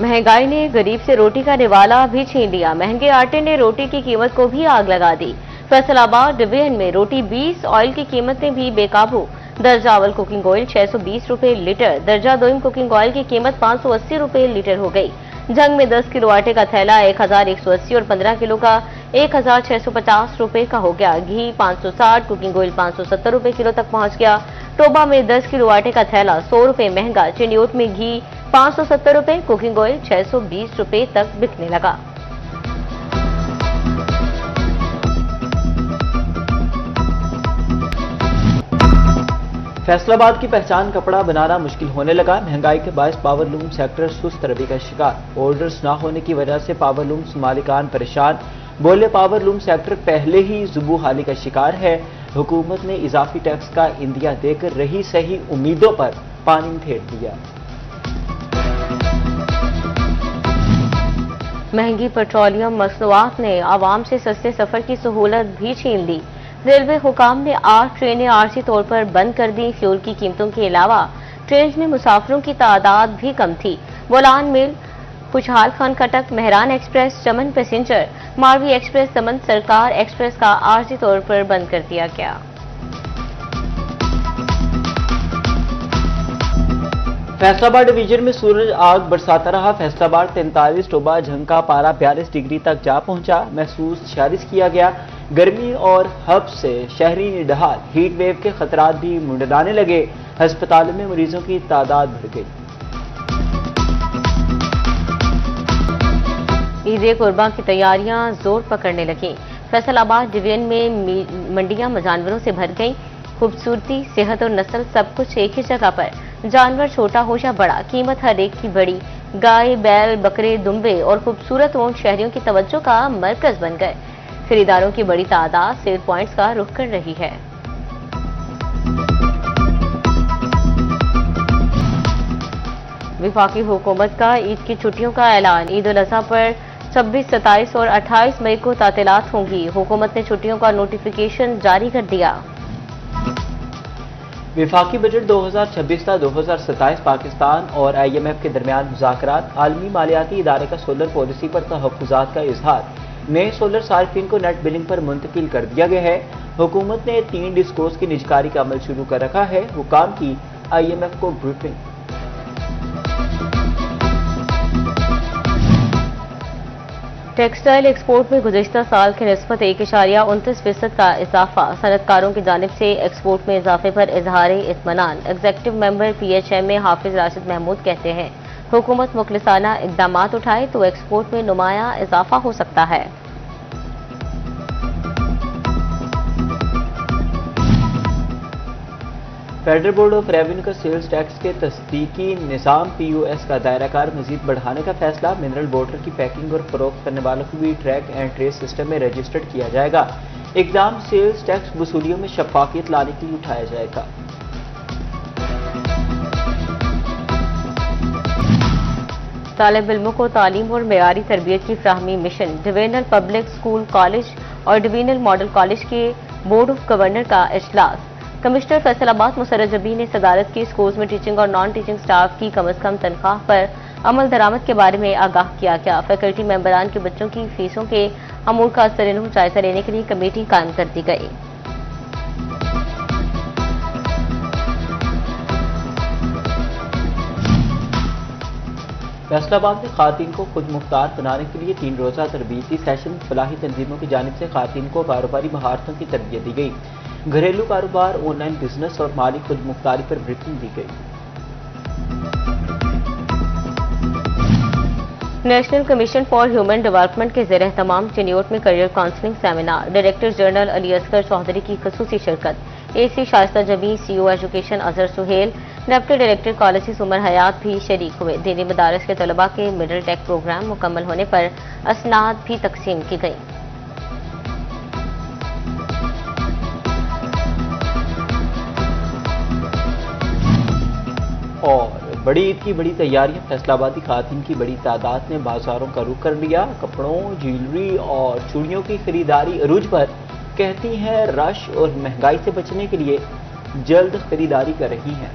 महंगाई ने गरीब से रोटी का निवाला भी छीन लिया। महंगे आटे ने रोटी की कीमत को भी आग लगा दी। फैसलाबाद डिवीजन में रोटी 20, ऑयल की कीमतें भी बेकाबू। दर्जा अव्वल कुकिंग ऑयल 620 रुपए लीटर, दर्जा दोम कुकिंग ऑयल की कीमत 580 रुपए लीटर हो गई। जंग में 10 किलो आटे का थैला 1180 और 15 किलो का 1650 रुपए का हो गया। घी 560, कुकिंग ऑयल 570 रुपए किलो तक पहुंच गया। टोबा में 10 किलो आटे का थैला 100 रुपए महंगा। चिन्योट में घी 570 रुपए, कुकिंग ऑयल 620 रुपए तक बिकने लगा। फैसलाबाद की पहचान कपड़ा बनाना मुश्किल होने लगा। महंगाई के बायस पावरलूम सेक्टर सुस्त रवि का शिकार। ऑर्डर्स न होने की वजह से पावरलूम्स मालिकान परेशान। बोले पावरलूम सेक्टर पहले ही जुबू हाली का शिकार है। हुकूमत ने इजाफी टैक्स का इंदिया देकर रही सही उम्मीदों पर पानी फेर दिया। महंगी पेट्रोलियम मसनूआत ने आवाम से सस्ते सफर की सहूलत भी छीन ली। रेलवे हुकाम ने 8 ट्रेनें आरजी तौर पर बंद कर दी। फ्यूल की कीमतों के अलावा ट्रेन में मुसाफिरों की तादाद भी कम थी। बोलान मिल, खुशहाल खान कटक, मेहरान एक्सप्रेस, चमन पैसेंजर, मारवी एक्सप्रेस, दमन सरकार एक्सप्रेस का आरजी तौर पर बंद कर दिया गया। फैसलाबाद डिवीजन में सूरज आग बरसाता रहा। फैसलाबाद 43, टोबा झंग का पारा 42 डिग्री तक जा पहुंचा। महसूस 46 किया गया। गर्मी और हब से शहरी निडहाल। हीट वेव के खतरात भी मुंडलाने लगे। अस्पतालों में मरीजों की तादाद बढ़ गई। ईद कुर्बान की तैयारियां जोर पकड़ने लगी। फैसलाबाद डिवीजन में मंडियां जानवरों से भर गईं। खूबसूरती, सेहत और नस्ल सब कुछ एक ही जगह पर। जानवर छोटा हो या बड़ा, कीमत हर एक की बड़ी। गाय, बैल, बकरे, दुम्बे और खूबसूरत ऊंट शहरियों की तवज्जो का मरकज बन गए। खरीदारों की बड़ी तादाद सेल पॉइंट्स का रुख कर रही है। विफाकी हुकूमत का ईद की छुट्टियों का ऐलान। ईद उल अजहा पर 26, 27 और 28 मई को तातीलात होंगी। हुकूमत ने छुट्टियों का नोटिफिकेशन जारी कर दिया। विफाकी बजट 2026 था 2027 पाकिस्तान और IMF के दरमियान मुज़ाकरात। आलमी मालियाती इदारे का सोलर पॉलिसी पर तहफ़्फ़ुज़ात का इजहार। नए सोलर सार्फिन को नेट बिलिंग पर मुंतकिल कर दिया गया है। हुकूमत ने 3 डिस्कोस की निजकारी का अमल शुरू कर रखा है। हुकाम की IMF को ब्रीफिंग। टेक्सटाइल एक्सपोर्ट में गुज़िश्ता साल के निस्बत 1.29% का इजाफा। सनतकारों की जानिब से एक्सपोर्ट में इजाफे पर इजहार इत्मीनान। एग्जीक्यूटिव मेंबर PHM हाफिज राशिद महमूद कहते हैं, हुकूमत मुखलिसाना इक़दामात उठाए तो एक्सपोर्ट में नुमाया इजाफा हो सकता है। फेडरल बोर्ड ऑफ रेवेन्यू का सेल्स टैक्स के तस्दीकी निज़ाम POS का दायराकार मजीद बढ़ाने का फैसला। मिनरल वाटर की पैकिंग और फरोख्त करने वालों को भी ट्रैक एंड ट्रेस सिस्टम में रजिस्टर्ड किया जाएगा। इक़दाम सेल्स टैक्स वसूलियों में शफाफियत लाने के लिए उठाया जाएगा। तालिब इल्मों को तालीम और मेयारी तरबियत की फ्राहमी mission. Divisional public school college और डिवीजनल मॉडल कॉलेज के बोर्ड ऑफ गवर्नर का इजलास। कमिश्नर फैसलाबाद मुसर्रत जबी ने सदारत की स्कूल्स में टीचिंग और नॉन टीचिंग स्टाफ की कम अज कम तनख्वाह पर अमल दरामद के बारे में आगाह किया गया। फैकल्टी मेंबरान के बच्चों की फीसों के अमूर का असर जायजा लेने के लिए कमेटी कायम कर दी गई। फैसलाबाद में खातून को खुद मुख्तार बनाने के लिए 3 रोज़ा तरबीती सेशन। फलाही तंजीमों की जानिब से खातून को कारोबारी महारतों की तरबियत दी गई। घरेलू कारोबार, ऑनलाइन बिजनेस और माली खुद मुख्तारी पर ब्रीफिंग दी गई। National Commission for Human Development के ज़ेर एहतमाम चिन्योट में career counselling seminar. Director general Ali Asghar Chaudhry की खसूसी शिरकत। AC Shaista Jabi, CO education Azhar Suhail, deputy director colleges Umar Hayat भी शरीक हुए। दीनी मदारस के तलबा के मिडल टेक प्रोग्राम मुकम्मल होने पर असनाद भी तकसीम की गई। और बड़ी ईद की बड़ी तैयारियां। फैसलाबादी खातून की बड़ी तादाद ने बाजारों का रुख कर लिया। कपड़ों, ज्वेलरी और चूड़ियों की खरीदारी अरूज पर। कहती हैं रश और महंगाई से बचने के लिए जल्द खरीदारी कर रही हैं।